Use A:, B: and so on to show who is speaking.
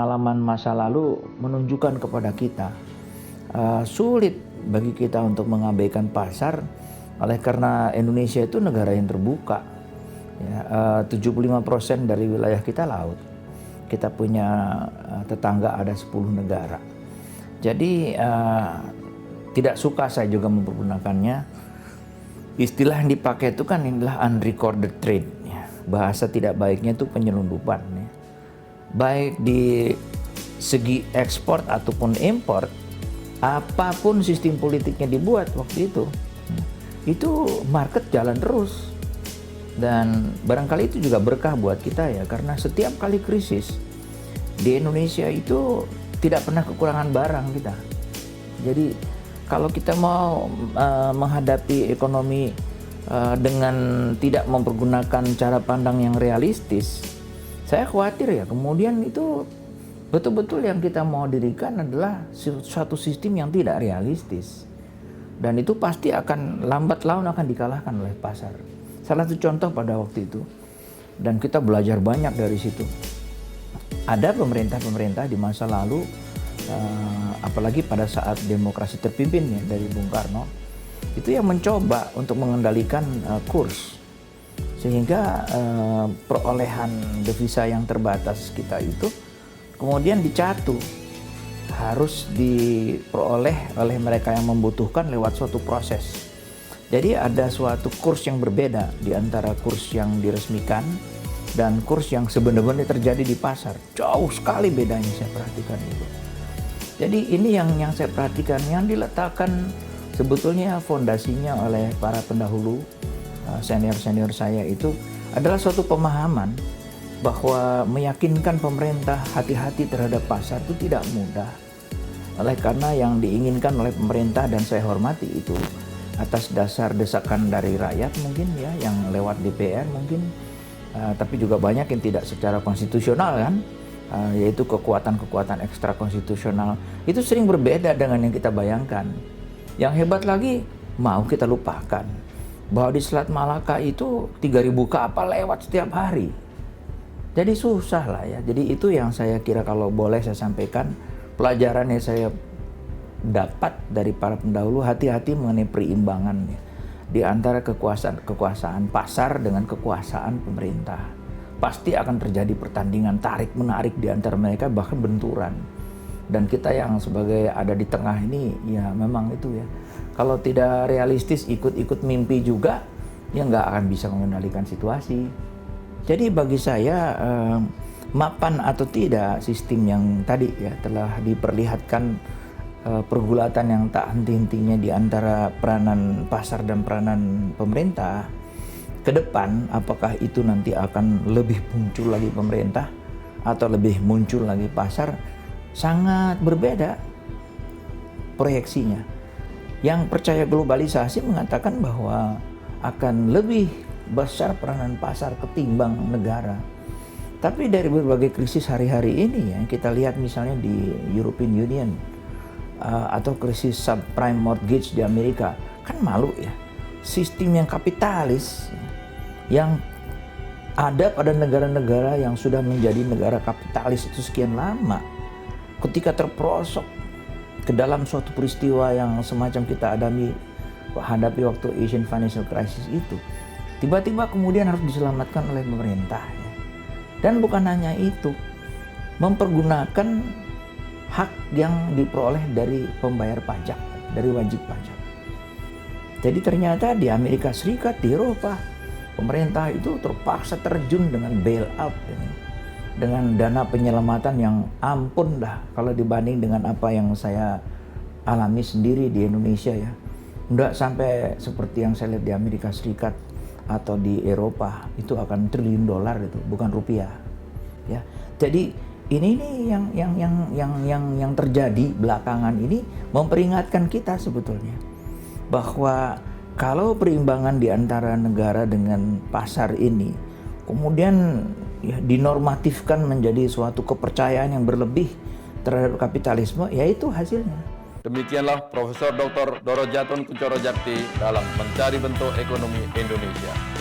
A: pengalaman masa lalu menunjukkan kepada kita sulit bagi kita untuk mengabaikan pasar, oleh karena Indonesia itu negara yang terbuka. Ya, 75% dari wilayah kita laut. Kita punya tetangga ada 10 negara. Jadi tidak suka saya juga mempergunakannya. Istilah yang dipakai itu kan adalah unrecorded trade. Ya. Bahasa tidak baiknya itu penyelundupan. Ya. Baik di segi ekspor ataupun impor, apapun sistem politiknya dibuat waktu itu market jalan terus. Dan barangkali itu juga berkah buat kita ya, karena setiap kali krisis di Indonesia itu tidak pernah kekurangan barang kita. Jadi kalau kita mau menghadapi ekonomi dengan tidak mempergunakan cara pandang yang realistis, saya khawatir ya kemudian itu betul-betul yang kita mau dirikan adalah suatu sistem yang tidak realistis. Dan itu pasti akan lambat laun akan dikalahkan oleh pasar. Salah satu contoh pada waktu itu, dan kita belajar banyak dari situ. Ada pemerintah-pemerintah di masa lalu, apalagi pada saat demokrasi terpimpin ya dari Bung Karno, itu yang mencoba untuk mengendalikan kurs. Sehingga perolehan devisa yang terbatas kita itu kemudian dicatu. Harus diperoleh oleh mereka yang membutuhkan lewat suatu proses. Jadi ada suatu kurs yang berbeda di antara kurs yang diresmikan dan kurs yang sebenarnya terjadi di pasar. Jauh sekali bedanya saya perhatikan itu. Jadi ini yang saya perhatikan, yang diletakkan sebetulnya fondasinya oleh para pendahulu, senior-senior saya itu adalah suatu pemahaman bahwa meyakinkan pemerintah hati-hati terhadap pasar itu tidak mudah. Oleh karena yang diinginkan oleh pemerintah, dan saya hormati itu, atas dasar desakan dari rakyat mungkin ya, yang lewat DPR mungkin, tapi juga banyak yang tidak secara konstitusional kan, yaitu kekuatan-kekuatan ekstra konstitusional. Itu sering berbeda dengan yang kita bayangkan. Yang hebat lagi, mau kita lupakan bahwa di Selat Malaka itu 3.000 kapal lewat setiap hari. Jadi susah lah ya. Jadi itu yang saya kira kalau boleh saya sampaikan, pelajaran yang saya dapat dari para pendahulu, hati-hati mengenai perimbangan ya, di antara kekuasaan pasar dengan kekuasaan pemerintah. Pasti akan terjadi pertandingan tarik-menarik di antara mereka, bahkan benturan. Dan kita yang sebagai ada di tengah ini, ya memang itu ya, kalau tidak realistis ikut-ikut mimpi juga, ya nggak akan bisa mengendalikan situasi. Jadi bagi saya, mapan atau tidak sistem yang tadi ya telah diperlihatkan pergulatan yang tak henti-hentinya di antara peranan pasar dan peranan pemerintah ke depan, apakah itu nanti akan lebih muncul lagi pemerintah atau lebih muncul lagi pasar, sangat berbeda proyeksinya. Yang percaya globalisasi mengatakan bahwa akan lebih besar peranan pasar ketimbang negara. Tapi dari berbagai krisis hari-hari ini ya, kita lihat misalnya di European Union, atau krisis subprime mortgage di Amerika, kan malu ya, sistem yang kapitalis yang ada pada negara-negara yang sudah menjadi negara kapitalis itu sekian lama, ketika terperosok ke dalam suatu peristiwa yang semacam kita hadapi waktu Asian Financial Crisis itu, tiba-tiba kemudian harus diselamatkan oleh pemerintah ya. Dan bukan hanya itu, mempergunakan hak yang diperoleh dari pembayar pajak, dari wajib pajak. Jadi ternyata di Amerika Serikat, di Eropa, pemerintah itu terpaksa terjun dengan bailout, dengan dana penyelamatan yang ampun dah kalau dibanding dengan apa yang saya alami sendiri di Indonesia ya. Enggak sampai seperti yang saya lihat di Amerika Serikat atau di Eropa, itu akan triliun dolar itu, bukan rupiah. Ya. Jadi ini yang terjadi belakangan ini memperingatkan kita sebetulnya bahwa kalau perimbangan di antara negara dengan pasar ini kemudian ya, dinormatifkan menjadi suatu kepercayaan yang berlebih terhadap kapitalisme, yaitu hasilnya.
B: Demikianlah Profesor Dr. Doro Jatun Kuncoro Jakti dalam Mencari Bentuk Ekonomi Indonesia.